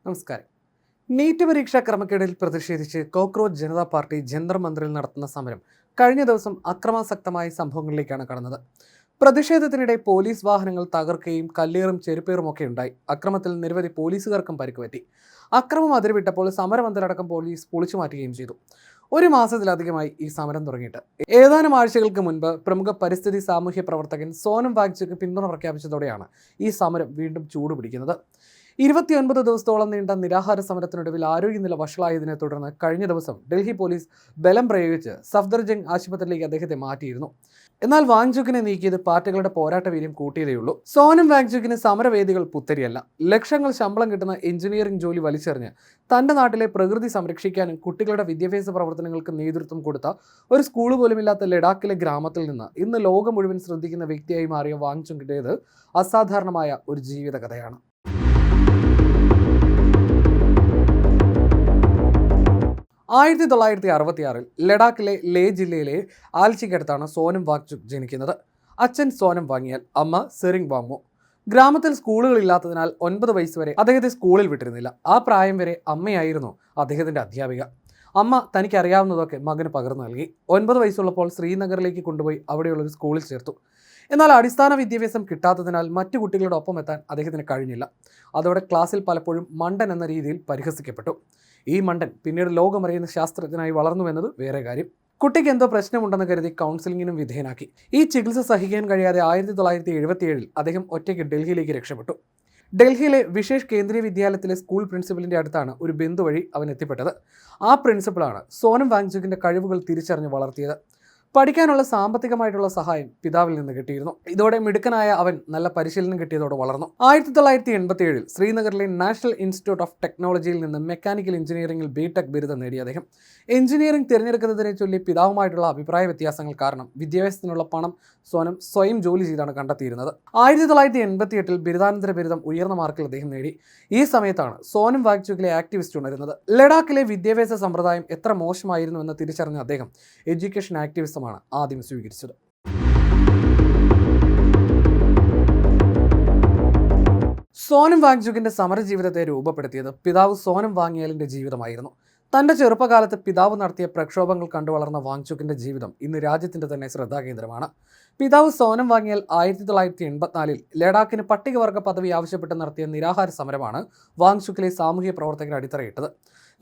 നമസ്കാരം. നീറ്റ് പരീക്ഷാ ക്രമക്കേടിൽ പ്രതിഷേധിച്ച് കോക്രോച്ച് ജനതാ പാർട്ടി ജന്തർ മന്ദിറിൽ നടത്തുന്ന സമരം കഴിഞ്ഞ ദിവസം അക്രമാസക്തമായ സംഭവങ്ങളിലേക്കാണ് കടന്നത്. പ്രതിഷേധത്തിനിടെ പോലീസ് വാഹനങ്ങൾ തകർക്കുകയും കല്ലേറും ചെരുപ്പേറും ഒക്കെ ഉണ്ടായി. അക്രമത്തിൽ നിരവധി പോലീസുകാർക്കും പരിക്കുപറ്റി. അക്രമം അതിരുവിട്ടപ്പോൾ സമരമന്ദിരടക്കം പോലീസ് പൊളിച്ചു മാറ്റുകയും ചെയ്തു. ഒരു മാസത്തിലധികമായി ഈ സമരം തുടങ്ങിയിട്ട്. ഏതാനും ആഴ്ചകൾക്ക് മുൻപ് പ്രമുഖ പരിസ്ഥിതി സാമൂഹ്യ പ്രവർത്തകൻ സോനം വാങ്ചുക്ക് പിന്തുണ പ്രഖ്യാപിച്ചതോടെയാണ് ഈ സമരം വീണ്ടും ചൂടുപിടിക്കുന്നത്. 29 ദിവസത്തോളം നീണ്ട നിരാഹാര സമരത്തിനൊടുവിൽ ആരോഗ്യനില വഷളായതിനെ തുടർന്ന് കഴിഞ്ഞ ദിവസം ഡൽഹി പോലീസ് ബലം പ്രയോഗിച്ച് സഫ്ദർജംഗ് ആശുപത്രിയിലേക്ക് അദ്ദേഹത്തെ മാറ്റിയിരുന്നു. എന്നാൽ വാങ്ചുക്കിനെ നീക്കിയത് പാർട്ടികളുടെ പോരാട്ട വീര്യം കൂട്ടിയതേയുള്ളൂ. സോനം വാങ്ചുക്കിന് സമരവേദികൾ പുത്തരിയല്ല. ലക്ഷങ്ങൾ ശമ്പളം കിട്ടുന്ന എഞ്ചിനീയറിംഗ് ജോലി വലിച്ചെറിഞ്ഞ് തന്റെ നാട്ടിലെ പ്രകൃതി സംരക്ഷിക്കാനും കുട്ടികളുടെ വിദ്യാഭ്യാസ പ്രവർത്തനങ്ങൾക്ക് നേതൃത്വം കൊടുത്ത ഒരു സ്കൂൾ പോലുമില്ലാത്ത ലഡാക്കിലെ ഗ്രാമത്തിൽ നിന്ന് ഇന്ന് ലോകം മുഴുവൻ ശ്രദ്ധിക്കുന്ന വ്യക്തിയായി മാറിയ വാങ്ചുക്കിൻ്റേത് അസാധാരണമായ ഒരു ജീവിത കഥയാണ്. 1966 ലഡാക്കിലെ ലേ ജില്ലയിലെ ആൽച്ചിക്കടുത്താണ് സോനം വാങ്ചുക് ജനിക്കുന്നത്. അച്ഛൻ സോനം വാങ്ങിയാൽ, അമ്മ സെറിംഗ് വാങ്മോ. ഗ്രാമത്തിൽ സ്കൂളുകളില്ലാത്തതിനാൽ 9 വയസ്സ് വരെ അദ്ദേഹത്തെ സ്കൂളിൽ വിട്ടിരുന്നില്ല. ആ പ്രായം വരെ അമ്മയായിരുന്നു അദ്ദേഹത്തിൻ്റെ അധ്യാപിക. അമ്മ തനിക്കറിയാവുന്നതൊക്കെ മകന് പകർന്നു നൽകി. 9 വയസ്സുള്ളപ്പോൾ ശ്രീനഗറിലേക്ക് കൊണ്ടുപോയി അവിടെയുള്ളൊരു സ്കൂളിൽ ചേർത്തു. എന്നാൽ അടിസ്ഥാന വിദ്യാഭ്യാസം കിട്ടാത്തതിനാൽ മറ്റു കുട്ടികളുടെ ഒപ്പം എത്താൻ അദ്ദേഹത്തിന് കഴിഞ്ഞില്ല. അതോടെ ക്ലാസ്സിൽ പലപ്പോഴും മണ്ടൻ എന്ന രീതിയിൽ പരിഹസിക്കപ്പെട്ടു. ഈ മണ്ടൻ പിന്നീട് ലോകമറിയുന്ന ശാസ്ത്രജ്ഞനായി വളർന്നുവെന്നത് വേറെ കാര്യം. കുട്ടിക്ക് എന്തോ പ്രശ്നമുണ്ടെന്ന് കരുതി കൗൺസിലിങ്ങിനും വിധേയനാക്കി. ഈ ചികിത്സ സഹിക്കാൻ കഴിയാതെ 1977 അദ്ദേഹം ഒറ്റയ്ക്ക് ഡൽഹിയിലേക്ക് രക്ഷപ്പെട്ടു. ഡൽഹിയിലെ വിശേഷ് കേന്ദ്രീയ വിദ്യാലയത്തിലെ സ്കൂൾ പ്രിൻസിപ്പലിൻ്റെ അടുത്താണ് ഒരു ബന്ധു വഴി അവൻ എത്തിപ്പെട്ടത്. ആ പ്രിൻസിപ്പളാണ് സോനം വാങ്ചുക്കിൻ്റെ കഴിവുകൾ തിരിച്ചറിഞ്ഞ് വളർത്തിയത്. പഠിക്കാനുള്ള സാമ്പത്തികമായിട്ടുള്ള സഹായം പിതാവിൽ നിന്ന് കിട്ടിയിരുന്നു. ഇതോടെ മിടുക്കനായ അവൻ നല്ല പരിശീലനം കിട്ടിയതോടെ വളർന്നു. 1987 ശ്രീനഗറിലെ നാഷണൽ ഇൻസ്റ്റിറ്റ്യൂട്ട് ഓഫ് ടെക്നോളജിയിൽ നിന്ന് മെക്കാനിക്കൽ എഞ്ചിനീയറിംഗിൽ ബിടെക് ബിരുദം നേടിയ അദ്ദേഹം എഞ്ചിനീയറിംഗ് തിരഞ്ഞെടുക്കുന്നതിനെ ചൊല്ലി പിതാവുമായിട്ടുള്ള അഭിപ്രായ വ്യത്യാസങ്ങൾ കാരണം വിദ്യാഭ്യാസത്തിനുള്ള പണം സോനം സ്വയം ജോലി ചെയ്താണ് കണ്ടെത്തിയിരുന്നത്. 1988 ബിരുദാനന്തര ബിരുദം ഉയർന്ന മാർക്കിൽ അദ്ദേഹം നേടി. ഈ സമയത്താണ് സോനം വാങ്ചുക്കിലെ ആക്ടിവിസ്റ്റ് ഉണരുന്നത്. ലഡാക്കിലെ വിദ്യാഭ്യാസ സമ്പ്രദായം എത്ര മോശമായിരുന്നു എന്ന് തിരിച്ചറിഞ്ഞ അദ്ദേഹം എഡ്യൂക്കേഷൻ ആക്ടിവിസമാണ് ആദ്യം സ്വീകരിച്ചത്. സോനം വാങ്ചുക്കിന്റെ സമരജീവിതത്തെ രൂപപ്പെടുത്തിയത് പിതാവ് സോനം വാങ്യാലിന്റെ ജീവിതമായിരുന്നു. തന്റെ ചെറുപ്പകാലത്ത് പിതാവ് നടത്തിയ പ്രക്ഷോഭങ്ങൾ കണ്ടു വളർന്ന വാങ്ചുക്കിന്റെ ജീവിതം ഇന്ന് രാജ്യത്തിന്റെ തന്നെ ശ്രദ്ധാകേന്ദ്രമാണ്. പിതാവ് സോനം വാങ്യാൽ 1984 ലഡാക്കിന് പട്ടികവർഗ പദവി ആവശ്യപ്പെട്ട് നടത്തിയ നിരാഹാര സമരമാണ് വാങ്ചുക്കിലെ സാമൂഹ്യ പ്രവർത്തകർ അടിത്തറയിട്ടത്.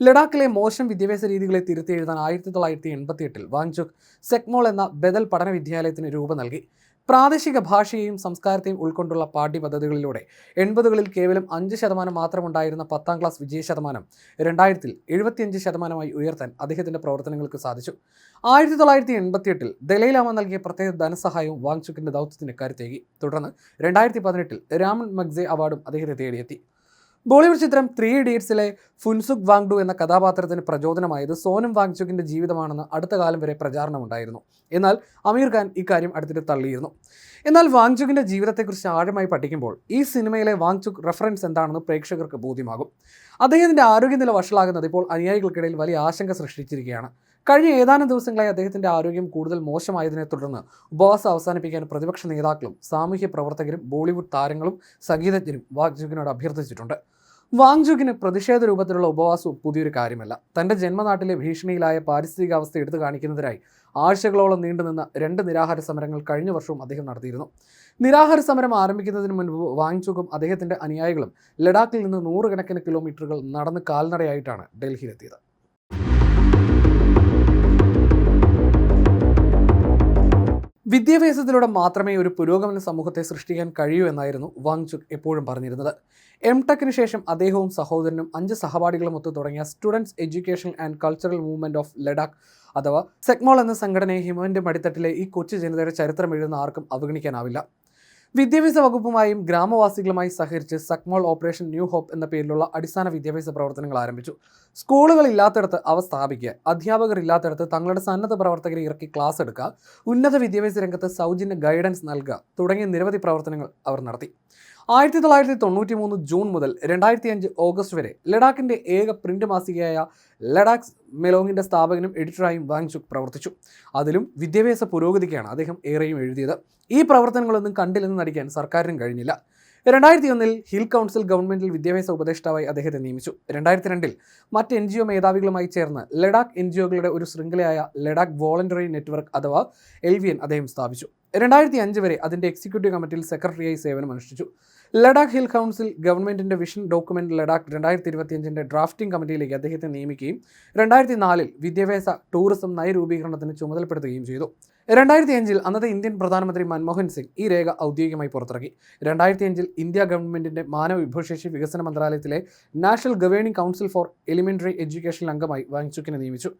ലഡാക്കിലെ മോശം വിദ്യാഭ്യാസ രീതികളെ തിരുത്തി എഴുതാൻ 1988 വാങ്ചുക് സെക്മോൾ എന്ന ബദൽ പഠന വിദ്യാലയത്തിന് രൂപം നൽകി. പ്രാദേശിക ഭാഷയെയും സംസ്കാരത്തെയും ഉൾക്കൊണ്ടുള്ള പാഠ്യപദ്ധതികളിലൂടെ 80കളിൽ കേവലം 5% മാത്രമുണ്ടായിരുന്ന 10ാം ക്ലാസ് വിജയശതമാനം 2000 75% ഉയർത്താൻ അദ്ദേഹത്തിൻ്റെ പ്രവർത്തനങ്ങൾക്ക് സാധിച്ചു. 1988 ദലൈലാമ നൽകിയ പ്രത്യേക ധനസഹായവും വാങ്ചുക്കിൻ്റെ ദൗത്യത്തിന് കരുത്തേകി. തുടർന്ന് 2018 രാമൻ മഗ്സെ അവാർഡും അദ്ദേഹത്തെ തേടിയെത്തി. ബോളിവുഡ് ചിത്രം 3 ഇഡിയറ്റ്സിലെ ഫുൻസുക് വാങ്ഡു എന്ന കഥാപാത്രത്തിന് പ്രചോദനമായത് സോനം വാങ്ചുക്കിൻ്റെ ജീവിതമാണെന്ന് അടുത്ത കാലം വരെ പ്രചാരണമുണ്ടായിരുന്നു. എന്നാൽ അമീർ ഖാൻ ഇക്കാര്യം അടുത്തിടെ തള്ളിയിരുന്നു. എന്നാൽ വാങ്ചുക്കിൻ്റെ ജീവിതത്തെക്കുറിച്ച് ആഴമായി പഠിക്കുമ്പോൾ ഈ സിനിമയിലെ വാങ്ചുക് റെഫറൻസ് എന്താണെന്ന് പ്രേക്ഷകർക്ക് ബോധ്യമാകും. അദ്ദേഹത്തിൻ്റെ ആരോഗ്യനില വഷളാകുന്നത് ഇപ്പോൾ അനുയായികൾക്കിടയിൽ വലിയ ആശങ്ക സൃഷ്ടിച്ചിരിക്കുകയാണ്. കഴിഞ്ഞ ഏതാനും ദിവസങ്ങളായി അദ്ദേഹത്തിൻ്റെ ആരോഗ്യം കൂടുതൽ മോശമായതിനെ തുടർന്ന് ഉപവാസം അവസാനിപ്പിക്കാൻ പ്രതിപക്ഷ നേതാക്കളും സാമൂഹ്യ പ്രവർത്തകരും ബോളിവുഡ് താരങ്ങളും സംഗീതജ്ഞരും വാങ്ചുക്കിനോട് അഭ്യർത്ഥിച്ചിട്ടുണ്ട്. വാങ്ചുക്കിന് പ്രതിഷേധ രൂപത്തിലുള്ള ഉപവാസവും പുതിയൊരു കാര്യമല്ല. തൻ്റെ ജന്മനാട്ടിലെ ഭീഷണിയിലായ പാരിസ്ഥിതികാവസ്ഥ എടുത്തു കാണിക്കുന്നതിനായി ആഴ്ചകളോളം നീണ്ടുനിന്ന 2 നിരാഹാര സമരങ്ങൾ കഴിഞ്ഞ വർഷവും അദ്ദേഹം നടത്തിയിരുന്നു. നിരാഹാര സമരം ആരംഭിക്കുന്നതിന് മുൻപ് വാങ്ചുക്കും അദ്ദേഹത്തിൻ്റെ അനുയായികളും ലഡാക്കിൽ നിന്ന് 100 കണക്കിന് കിലോമീറ്ററുകൾ നടന്ന് കാൽനടയായിട്ടാണ് ഡൽഹിയിലെത്തിയത്. വിദ്യാഭ്യാസത്തിലൂടെ മാത്രമേ ഒരു പുരോഗമന സമൂഹത്തെ സൃഷ്ടിക്കാൻ കഴിയൂ എന്നായിരുന്നു വാങ്ചുക് എപ്പോഴും പറഞ്ഞിരുന്നത്. എംടെക്കിന് ശേഷം അദ്ദേഹവും സഹോദരനും 5 സഹപാഠികളും ഒത്തു തുടങ്ങിയ students education and cultural movement of Ladakh അഥവാ സെക്മോൾ എന്ന സംഘടനയെ ഹിമവൻ്റെ മടിത്തട്ടിലെ ഈ കൊച്ചു ജനതയുടെ ചരിത്രം എഴുതുന്ന ആർക്കും അവഗണിക്കാനാവില്ല. വിദ്യാഭ്യാസ വകുപ്പുമായും ഗ്രാമവാസികളുമായി സഹകരിച്ച് സക്മോൾ ഓപ്പറേഷൻ ന്യൂ ഹോപ്പ് എന്ന പേരിലുള്ള അടിസ്ഥാന വിദ്യാഭ്യാസ പ്രവർത്തനങ്ങൾ ആരംഭിച്ചു. സ്കൂളുകൾ ഇല്ലാത്തിടത്ത് അവ സ്ഥാപിക്കുക, അധ്യാപകർ ഇല്ലാത്തിടത്ത് തങ്ങളുടെ സന്നദ്ധ പ്രവർത്തകരെ ഇറക്കി ക്ലാസ് എടുക്കുക, ഉന്നത വിദ്യാഭ്യാസ രംഗത്ത് സൗജന്യ ഗൈഡൻസ് നൽകുക തുടങ്ങിയ നിരവധി പ്രവർത്തനങ്ങൾ അവർ നടത്തി. 1993 ജൂൺ മുതൽ 2005 ഓഗസ്റ്റ് വരെ ലഡാക്കിൻ്റെ ഏക പ്രിന്റ് മാസികയായ ലഡാക്ക് മെലോങ്ങിൻ്റെ സ്ഥാപകനും എഡിറ്ററായും വാങ്ചുക് പ്രവർത്തിച്ചു. അതിലും വിദ്യാഭ്യാസ പുരോഗതിക്കാണ് അദ്ദേഹം ഏറെയും എഴുതിയത്. ഈ പ്രവർത്തനങ്ങളൊന്നും കണ്ടില്ലെന്ന് നടിക്കാൻ സർക്കാരിനും കഴിഞ്ഞില്ല. 2001 ഹിൽ കൗൺസിൽ ഗവൺമെന്റിൽ വിദ്യാഭ്യാസ ഉപദേഷ്ടാവായി അദ്ദേഹത്തെ നിയമിച്ചു. 2002 മറ്റ് NGO മേധാവികളുമായി ചേർന്ന് ലഡാക്ക് NGOകളുടെ ഒരു ശൃംഖലയായ ലഡാക്ക് വോളണ്ടറി നെറ്റ്വർക്ക് അഥവാ LVN അദ്ദേഹം സ്ഥാപിച്ചു. 2005 വരെ അതിന്റെ എക്സിക്യൂട്ടീവ് കമ്മിറ്റിയിൽ സെക്രട്ടറിയായി സേവനമനുഷ്ഠിച്ചു. ലഡാക്ക് ഹിൽ കൗൺസിൽ ഗവൺമെന്റിന്റെ വിഷൻ ഡോക്യുമെന്റ് ലഡാക്ക് 2025 ഡ്രാഫ്റ്റിംഗ് കമ്മിറ്റിയിലേക്ക് അദ്ദേഹത്തെ നിയമിക്കുകയും 2004 വിദ്യാഭ്യാസ, ടൂറിസം നയരൂപീകരണത്തിന് ചുമതലപ്പെടുത്തുകയും ചെയ്തു. 2005 അന്നത്തെ ഇന്ത്യൻ പ്രധാനമന്ത്രി മൻമോഹൻ സിംഗ് ഈ രേഖ ഔദ്യോഗികമായി പുറത്തിറക്കി. 2005 ഇന്ത്യ ഗവൺമെന്റിന്റെ മാനവ വിഭവശേഷി വികസന മന്ത്രാലയത്തിലെ national governing council for elementary education അംഗമായി വാങ്ചുക്കിനെ നിയമിച്ചു.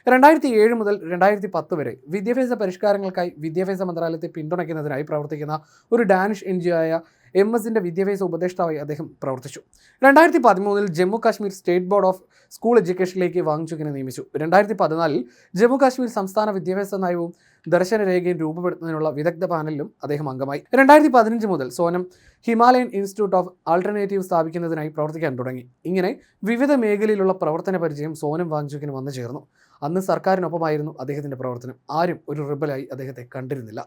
2007 മുതൽ 2010 വരെ വിദ്യാഭ്യാസ പരിഷ്കാരങ്ങൾക്കായി വിദ്യാഭ്യാസ മന്ത്രാലയത്തെ പിന്തുണയ്ക്കുന്നതിനായി പ്രവർത്തിക്കുന്ന ഒരു ഡാനിഷ് NGO ആയ MS-ന്റെ വിദ്യാഭ്യാസ ഉപദേഷ്ടാവായി അദ്ദേഹം പ്രവർത്തിച്ചു. 2013 Jammu Kashmir state board of school എഡ്യൂക്കേഷനിലേക്ക് വാങ്ചുക്കിനെ നിയമിച്ചു. 2014 ജമ്മു കാശ്മീർ സംസ്ഥാന വിദ്യാഭ്യാസ നയവും ദർശനരേഖയും രൂപപ്പെടുത്തുന്നതിനുള്ള വിദഗ്ധ പാനലിലും അദ്ദേഹം അംഗമായി. 2015 മുതൽ Sonam Himalayan institute of alternative സ്ഥാപിക്കുന്നതിനായി പ്രവർത്തിക്കാൻ തുടങ്ങി. ഇങ്ങനെ വിവിധ മേഖലയിലുള്ള പ്രവർത്തന പരിചയം സോനം വാങ്ചുക്കിന് വന്നു ചേർന്നു. അന്ന് സർക്കാരിനൊപ്പമായിരുന്നു അദ്ദേഹത്തിന്റെ പ്രവർത്തനം. ആരും ഒരു റിബലായി അദ്ദേഹത്തെ കണ്ടിരുന്നില്ല.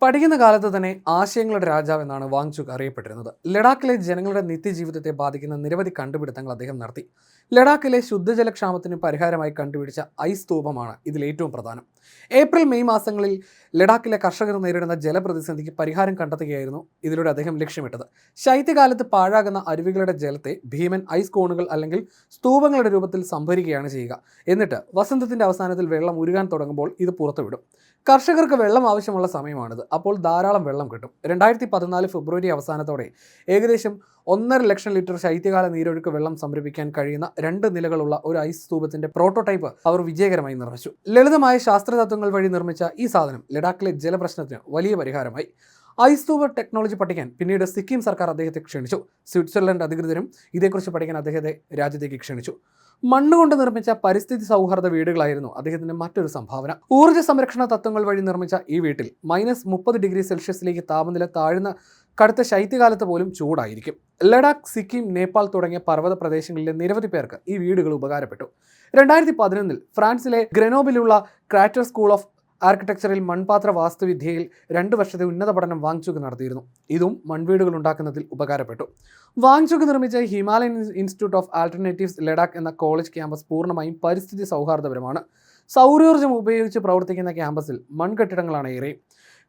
പഠിക്കുന്ന കാലത്ത് തന്നെ ആശയങ്ങളുടെ രാജാവ് എന്നാണ് വാങ്ചുക് അറിയപ്പെട്ടിരുന്നത്. ലഡാക്കിലെ ജനങ്ങളുടെ നിത്യജീവിതത്തെ ബാധിക്കുന്ന നിരവധി കണ്ടുപിടുത്തങ്ങൾ അദ്ദേഹം നടത്തി. ലഡാക്കിലെ ശുദ്ധജലക്ഷാമത്തിന് പരിഹാരമായി കണ്ടുപിടിച്ച ഐസ് സ്തൂപമാണ് ഇതിൽ ഏറ്റവും പ്രധാനം. ഏപ്രിൽ-മെയ് മാസങ്ങളിൽ ലഡാക്കിലെ കർഷകർ നേരിടുന്ന ജലപ്രതിസന്ധിക്ക് പരിഹാരം കണ്ടെത്തുകയായിരുന്നു ഇതിലൂടെ അദ്ദേഹം ലക്ഷ്യമിട്ടത്. ശൈത്യകാലത്ത് പാഴാകുന്ന അരുവികളുടെ ജലത്തെ ഭീമൻ ഐസ് കോണുകൾ അല്ലെങ്കിൽ സ്തൂപങ്ങളുടെ രൂപത്തിൽ സംഭരിക്കുകയാണ് ചെയ്യുക. എന്നിട്ട് വസന്തത്തിന്റെ അവസാനത്തിൽ വെള്ളം ഉരുകാൻ തുടങ്ങുമ്പോൾ ഇത് പുറത്തുവിടും. കർഷകർക്ക് വെള്ളം ആവശ്യമുള്ള സമയമാണിത്. അപ്പോൾ ധാരാളം വെള്ളം കിട്ടും. 2014 ഫെബ്രുവരി അവസാനത്തോടെ ഏകദേശം 1.5 ലക്ഷം ലിറ്റർ ശൈത്യകാല നീരൊഴുക്ക് വെള്ളം സംഭരിപ്പിക്കാൻ കഴിയുന്ന 2 നിലകളുള്ള ഒരു ഐസ് സ്തൂപത്തിന്റെ പ്രോട്ടോടൈപ്പ് അവർ വിജയകരമായി നിർമ്മിച്ചു. ലളിതമായ ശാസ്ത്രതത്വങ്ങൾ വഴി നിർമ്മിച്ച ഈ സാധനം ലഡാക്കിലെ ജലപ്രശ്നത്തിന് വലിയ പരിഹാരമായി. ഐസ് സ്തൂപ ടെക്നോളജി പഠിക്കാൻ പിന്നീട് സിക്കിം സർക്കാർ അദ്ദേഹത്തെ ക്ഷണിച്ചു. സ്വിറ്റ്സർലൻഡ് അധികൃതരും ഇതേക്കുറിച്ച് പഠിക്കാൻ അദ്ദേഹത്തെ രാജ്യത്തേക്ക് ക്ഷണിച്ചു. മണ്ണുകൊണ്ട് നിർമ്മിച്ച പരിസ്ഥിതി സൗഹാർദ്ദ വീടുകളായിരുന്നു അദ്ദേഹത്തിന്റെ മറ്റൊരു സംഭാവന. ഊർജ്ജ സംരക്ഷണ തത്വങ്ങൾ വഴി നിർമ്മിച്ച ഈ വീട്ടിൽ -30°C താപനില താഴ്ന്ന കടുത്ത ശൈത്യകാലത്ത് പോലും ചൂടായിരിക്കും. ലഡാക്ക്, സിക്കിം, നേപ്പാൾ തുടങ്ങിയ പർവ്വത പ്രദേശങ്ങളിലെ നിരവധി പേർക്ക് ഈ വീടുകൾ ഉപകാരപ്പെട്ടു. 2011 ഫ്രാൻസിലെ ഗ്രനോബിലുള്ള ക്രാറ്റർ സ്കൂൾ ഓഫ് ആർക്കിടെക്ചറിൽ മൺപാത്ര വാസ്തുവിദ്യയിൽ 2 വർഷത്തെ ഉന്നത പഠനം വാങ്ചുക് നടത്തിയിരുന്നു. ഇതും മൺവീടുകൾ ഉണ്ടാക്കുന്നതിൽ ഉപകാരപ്പെട്ടു. വാങ്ചുക് നിർമ്മിച്ച Himalayan institute of alternatives Ladakh എന്ന കോളേജ് ക്യാമ്പസ് പൂർണ്ണമായും പരിസ്ഥിതി സൗഹാർദ്ദപരമാണ്. സൗരോർജ്ജം ഉപയോഗിച്ച് പ്രവർത്തിക്കുന്ന ക്യാമ്പസിൽ മൺകെട്ടിടങ്ങളാണ് ഏറെ.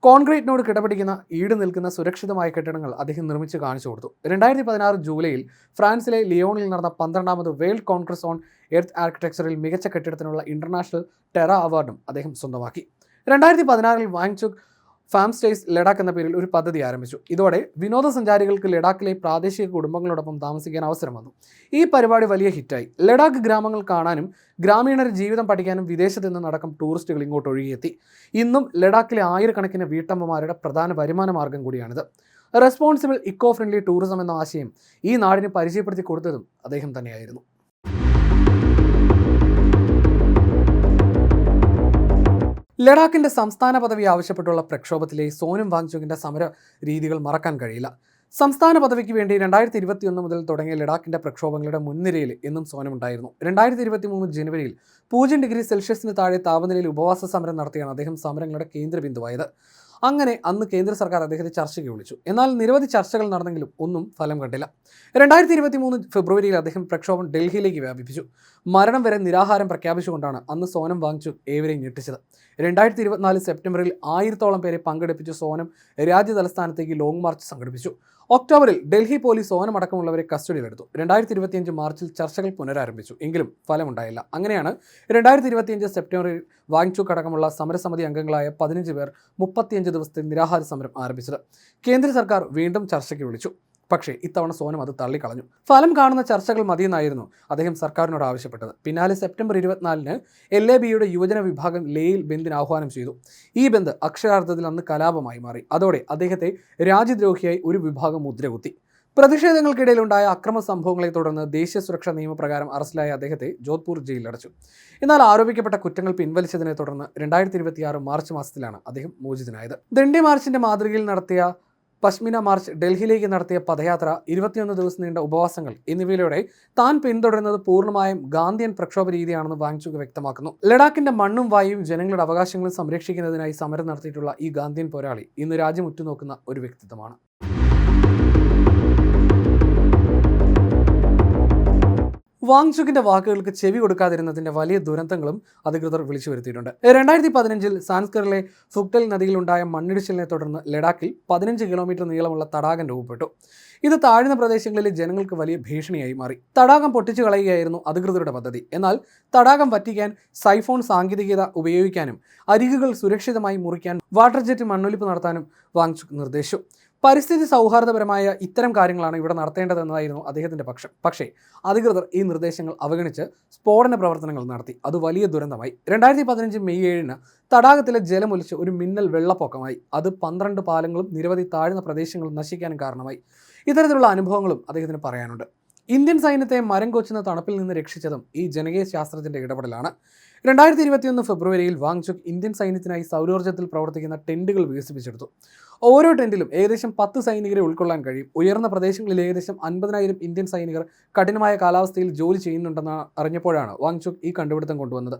കോൺക്രീറ്റിനോട് കിടപിടിക്കുന്ന ഈട് നിൽക്കുന്ന സുരക്ഷിതമായ കെട്ടിടങ്ങൾ അദ്ദേഹം നിർമ്മിച്ച് കാണിച്ചു കൊടുത്തു. 2016 ജൂലൈയിൽ ഫ്രാൻസിലെ ലിയോണിൽ നടന്ന 12ാമത് വേൾഡ് കോൺഗ്രസ് ഓൺ എർത്ത് ആർക്കിടെക്ചറിൽ മികച്ച കെട്ടിടത്തിനുള്ള ഇന്റർനാഷണൽ ടെറ അവാർഡും അദ്ദേഹം സ്വന്തമാക്കി. 2016 വാങ്ചുക് ഫാം സ്റ്റേസ് ലഡാക്ക് എന്ന പേരിൽ ഒരു പദ്ധതി ആരംഭിച്ചു. ഇതോടെ വിനോദസഞ്ചാരികൾക്ക് ലഡാക്കിലെ പ്രാദേശിക കുടുംബങ്ങളോടൊപ്പം താമസിക്കാൻ അവസരം വന്നു. ഈ പരിപാടി വലിയ ഹിറ്റായി. ലഡാക്ക് ഗ്രാമങ്ങൾ കാണാനും ഗ്രാമീണർ ജീവിതം പഠിക്കാനും വിദേശത്ത് നിന്നടക്കം ടൂറിസ്റ്റുകൾ ഇങ്ങോട്ട് ഒഴുകിയെത്തി. ഇന്നും ലഡാക്കിലെ ആയിരക്കണക്കിന് വീട്ടമ്മമാരുടെ പ്രധാന വരുമാന മാർഗം കൂടിയാണിത്. റെസ്പോൺസിബിൾ ഇക്കോ ഫ്രണ്ട്ലി ടൂറിസം എന്ന ആശയം ഈ നാടിന് പരിചയപ്പെടുത്തി കൊടുത്തതും അദ്ദേഹം തന്നെയായിരുന്നു. ലഡാക്കിന്റെ സംസ്ഥാന പദവി ആവശ്യപ്പെട്ടുള്ള പ്രക്ഷോഭത്തിലെ സോനം വാങ്ചുകിന്റെ സമര രീതികൾ മറക്കാൻ കഴിയില്ല. സംസ്ഥാന പദവിക്ക് വേണ്ടി 2021 മുതൽ തുടങ്ങിയ ലഡാക്കിന്റെ പ്രക്ഷോഭങ്ങളുടെ മുൻനിരയിൽ എന്നും സോനം ഉണ്ടായിരുന്നു. 2023 ജനുവരിയിൽ 0°C താഴെ താപനിലയിൽ ഉപവാസ സമരം നടത്തിയാണ് അദ്ദേഹം സമരങ്ങളുടെ കേന്ദ്രബിന്ദുവായത്. അങ്ങനെ അന്ന് കേന്ദ്ര സർക്കാർ അദ്ദേഹത്തെ ചർച്ചയ്ക്ക് വിളിച്ചു. എന്നാൽ നിരവധി ചർച്ചകൾ നടന്നെങ്കിലും ഒന്നും ഫലം കണ്ടില്ല. 2023 ഫെബ്രുവരിയിൽ അദ്ദേഹം പ്രക്ഷോഭം ഡൽഹിയിലേക്ക് വ്യാപിപ്പിച്ചു. മരണം വരെ നിരാഹാരം പ്രഖ്യാപിച്ചുകൊണ്ടാണ് അന്ന് സോനം വാങ്ചുക് ഏവരെയും ഞെട്ടിച്ചത്. 2024 സെപ്റ്റംബറിൽ 1000-ഓളം പേരെ പങ്കെടുപ്പിച്ച് സോനം രാജ്യ തലസ്ഥാനത്തേക്ക് ലോങ് മാർച്ച് സംഘടിപ്പിച്ചു. ഒക്ടോബറിൽ ഡൽഹി പോലീസ് സോനം അടക്കമുള്ളവരെ കസ്റ്റഡിയിലെടുത്തു. 2025 മാർച്ചിൽ ചർച്ചകൾ പുനരാരംഭിച്ചു. എങ്കിലും ഫലമുണ്ടായില്ല. അങ്ങനെയാണ് 2025 സെപ്റ്റംബറിൽ വാങ്ചുക് അടക്കമുള്ള സമരസമിതി അംഗങ്ങളായ 15 പേർ 35 ദിവസത്തെ നിരാഹാര സമരം ആരംഭിച്ചത്. കേന്ദ്ര സർക്കാർ വീണ്ടും ചർച്ചയ്ക്ക് വിളിച്ചു. പക്ഷേ ഇത്തവണ സോനം അത് തള്ളിക്കളഞ്ഞു. ഫലം കാണുന്ന ചർച്ചകൾ മതിയെന്നായിരുന്നു അദ്ദേഹം സർക്കാരിനോട് ആവശ്യപ്പെട്ടത്. പിന്നാലെ സെപ്റ്റംബർ 24-ന് LABയുടെ യുവജന വിഭാഗം ലേയിൽ ബന്ദിന് ആഹ്വാനം ചെയ്തു. ഈ ബന്ദ് അക്ഷരാർത്ഥത്തിൽ അന്ന് കലാപമായി മാറി. അതോടെ അദ്ദേഹത്തെ രാജ്യദ്രോഹിയായി ഒരു വിഭാഗം മുദ്രകുത്തി. പ്രതിഷേധങ്ങൾക്കിടയിലുണ്ടായ അക്രമ സംഭവങ്ങളെ തുടർന്ന് ദേശീയ സുരക്ഷാ നിയമപ്രകാരം അറസ്റ്റിലായ അദ്ദേഹത്തെ ജോധ്പൂർ ജയിലിലടച്ചു. എന്നാൽ ആരോപിക്കപ്പെട്ട കുറ്റങ്ങൾ പിൻവലിച്ചതിനെ തുടർന്ന് 2026 മാർച്ച് മാസത്തിലാണ് അദ്ദേഹം മോചിതനായത്. ദണ്ഡി മാർച്ചിന്റെ മാതൃകയിൽ നടത്തിയ പശ്മിന മാർച്ച്, ഡൽഹിയിലേക്ക് നടത്തിയ പദയാത്ര, 21 ദിവസം നീണ്ട ഉപവാസങ്ങൾ എന്നിവയിലൂടെ താൻ പിന്തുടരുന്നത് പൂർണ്ണമായും ഗാന്ധിയൻ പ്രക്ഷോഭ രീതിയാണെന്ന് വാങ്ചുക് വ്യക്തമാക്കുന്നു. ലഡാക്കിന്റെ മണ്ണും വായുവും ജനങ്ങളുടെ അവകാശങ്ങളും സംരക്ഷിക്കുന്നതിനായി സമരം നടത്തിയിട്ടുള്ള ഈ ഗാന്ധിയൻ പോരാളി ഇന്ന് രാജ്യം ഉറ്റുനോക്കുന്ന ഒരു വ്യക്തിത്വമാണ്. വാങ്ചുകിന്റെ വാക്കുകൾക്ക് ചെവി കൊടുക്കാതിരുന്നതിന്റെ വലിയ ദുരന്തങ്ങളും അധികൃതർ വിളിച്ചു വരുത്തിയിട്ടുണ്ട്. 2015 സാൻസ്കറിലെ ഫുക്ടെൽ നദിയിലുണ്ടായ മണ്ണിടിച്ചിലിനെ തുടർന്ന് ലഡാക്കിൽ 15 കിലോമീറ്റർ നീളമുള്ള തടാകം രൂപപ്പെട്ടു. ഇത് താഴ്ന്ന പ്രദേശങ്ങളിലെ ജനങ്ങൾക്ക് വലിയ ഭീഷണിയായി മാറി. തടാകം പൊട്ടിച്ചു കളയുകയായിരുന്നു അധികൃതരുടെ പദ്ധതി. എന്നാൽ തടാകം വറ്റിക്കാൻ സൈഫോൺ സാങ്കേതികത ഉപയോഗിക്കാനും അരികുകൾ സുരക്ഷിതമായി മുറിക്കാൻ വാട്ടർ ജെറ്റ് മണ്ണൊലിപ്പ് നടത്താനും വാങ്ചുക് നിർദ്ദേശിച്ചു. പരിസ്ഥിതി സൗഹാർദ്ദപരമായ ഇത്തരം കാര്യങ്ങളാണ് ഇവിടെ നടത്തേണ്ടതെന്നതായിരുന്നു അദ്ദേഹത്തിന്റെ പക്ഷം. പക്ഷേ അധികൃതർ ഈ നിർദ്ദേശങ്ങൾ അവഗണിച്ച് സ്ഫോടന പ്രവർത്തനങ്ങൾ നടത്തി. അത് വലിയ ദുരന്തമായി. 2015 മെയ് 7 തടാകത്തിലെ ജലമൊലിച്ച് ഒരു മിന്നൽ വെള്ളപ്പൊക്കമായി. അത് 12 പാലങ്ങളും നിരവധി താഴ്ന്ന പ്രദേശങ്ങളും നശിക്കാനും കാരണമായി. ഇത്തരത്തിലുള്ള അനുഭവങ്ങളും അദ്ദേഹത്തിന് പറയാനുണ്ട്. ഇന്ത്യൻ സൈന്യത്തെ മരം കൊച്ചുന്ന തണുപ്പിൽ നിന്ന് രക്ഷിച്ചതും ഈ ജനകീയ ശാസ്ത്രജ്ഞന്റെ ഇടപെടലാണ്. 2021 ഫെബ്രുവരിയിൽ വാങ്ചുക് ഇന്ത്യൻ സൈന്യത്തിനായി സൗരോർജ്ജത്തിൽ പ്രവർത്തിക്കുന്ന ടെന്റുകൾ വികസിപ്പിച്ചെടുത്തു. ഓരോ ടെന്റിലും ഏകദേശം 10 സൈനികരെ ഉൾക്കൊള്ളാൻ കഴിയും. ഉയർന്ന പ്രദേശങ്ങളിൽ ഏകദേശം 50,000 ഇന്ത്യൻ സൈനികർ കഠിനമായ കാലാവസ്ഥയിൽ ജോലി ചെയ്യുന്നുണ്ടെന്ന് അറിഞ്ഞപ്പോഴാണ് വാങ്ചുക് ഈ കണ്ടുപിടുത്തം കൊണ്ടുവന്നത്.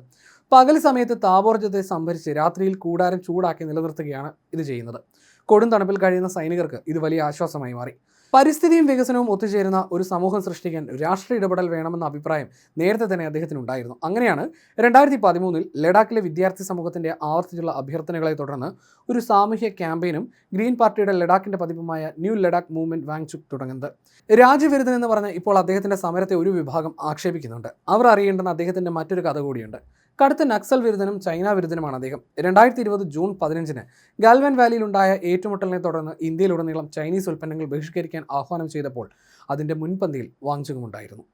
പകൽ സമയത്ത് താപോർജ്ജത്തെ സംഭരിച്ച് രാത്രിയിൽ കൂടാരം ചൂടാക്കി നിലനിർത്തുകയാണ് ഇത് ചെയ്യുന്നത്. കൊടും തണുപ്പിൽ കഴിയുന്ന സൈനികർക്ക് ഇത് വലിയ ആശ്വാസമായി മാറി. പരിസ്ഥിതിയും വികസനവും ഒത്തുചേരുന്ന ഒരു സമൂഹം സൃഷ്ടിക്കാൻ രാഷ്ട്രീയ ഇടപെടൽ വേണമെന്ന അഭിപ്രായം നേരത്തെ തന്നെ അദ്ദേഹത്തിനുണ്ടായിരുന്നു. അങ്ങനെയാണ് 2013 ലഡാക്കിലെ വിദ്യാർത്ഥി സമൂഹത്തിന്റെ ആവർത്തിച്ചുള്ള അഭ്യർത്ഥനകളെ തുടർന്ന് ഒരു സാമൂഹ്യ ക്യാമ്പയിനും ഗ്രീൻ പാർട്ടിയുടെ ലഡാക്കിന്റെ പതിപ്പുമായ ന്യൂ ലഡാക്ക് മൂവ്മെന്റ് വാങ്ചുക് തുടങ്ങുന്നത്. രാജ്യവിരുദ്ധൻ എന്ന് പറഞ്ഞ് ഇപ്പോൾ അദ്ദേഹത്തിന്റെ സമരത്തെ ഒരു വിഭാഗം ആക്ഷേപിക്കുന്നുണ്ട്. അവർ അറിയേണ്ടുന്ന അദ്ദേഹത്തിന്റെ മറ്റൊരു കഥ കൂടിയുണ്ട്. കടുത്ത നക്സൽ വിരുദ്ധനും ചൈന വിരുദ്ധനുമാണ് അദ്ദേഹം. 2020 ജൂൺ 15 ഗാൽവൻ വാലിയിലുണ്ടായ ഏറ്റുമുട്ടലിനെ തുടർന്ന് ഇന്ത്യയിലുടനീളം ചൈനീസ് ഉൽപ്പന്നങ്ങൾ ബഹിഷ്കരിക്കാൻ ആഹ്വാനം ചെയ്തപ്പോൾ അതിന്റെ മുൻപന്തിയിൽ വാങ്ചുകും ഉണ്ടായിരുന്നു.